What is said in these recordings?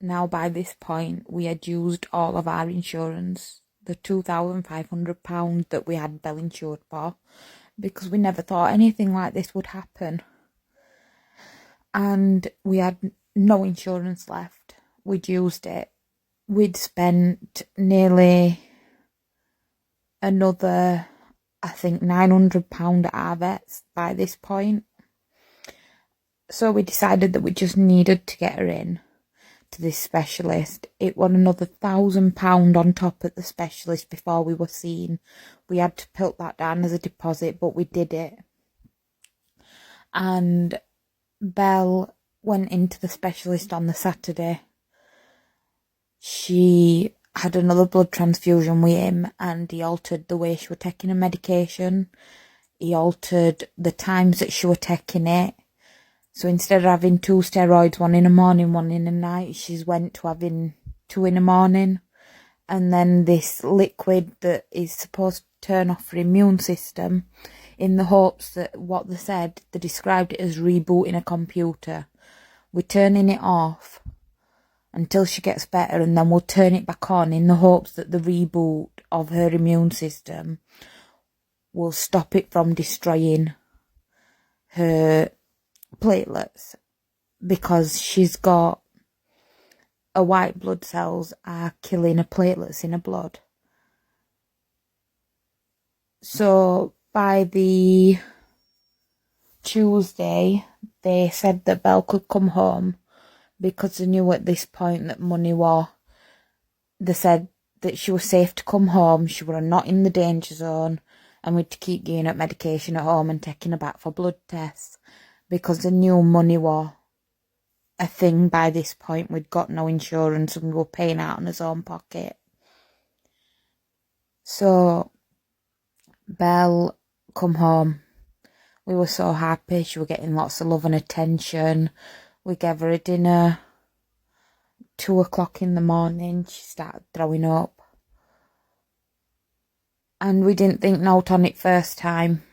Now by this point we had used all of our insurance, the £2,500 that we had Belle insured for, because we never thought anything like this would happen. And we had no insurance left. We'd used it. We'd spent nearly another, I think, £900 at our vets by this point. So we decided that we just needed to get her in to this specialist. It was another £1,000 on top at the specialist before we were seen. We had to put that down as a deposit, but we did it. And Belle went into the specialist on the Saturday. She had another blood transfusion with him, and he altered the way she was taking her medication. He altered the times that she was taking it. So instead of having 2 steroids, one in the morning, one in the night, she's went to having 2 in the morning. And then this liquid that is supposed to turn off her immune system, in the hopes that what they said, they described it as rebooting a computer. We're turning it off until she gets better, and then we'll turn it back on in the hopes that the reboot of her immune system will stop it from destroying her platelets, because she's got her white blood cells are killing her platelets in her blood. So by the Tuesday, they said that Belle could come home, because they knew at this point that money was. They said that she was safe to come home, she was not in the danger zone, and we'd keep giving her medication at home and taking her back for blood tests, because they knew money was a thing by this point. We'd got no insurance and we were paying out in his own pocket. So Belle come home. We were so happy. She was getting lots of love and attention. We gave her a dinner. 2 o'clock in the morning, she started throwing up. And we didn't think note on it first time.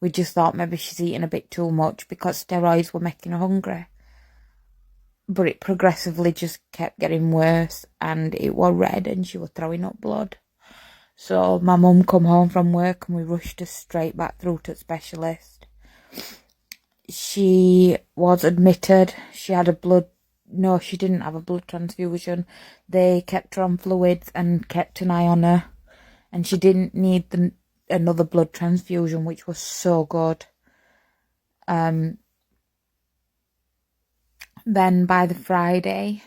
We just thought maybe she's eating a bit too much, because steroids were making her hungry. But it progressively just kept getting worse, and it was red and she was throwing up blood. So my mum come home from work and we rushed her straight back through to the specialist. She was admitted. She had no, she didn't have a blood transfusion. They kept her on fluids and kept an eye on her, and she didn't need another blood transfusion, which was so good. Then by the Friday,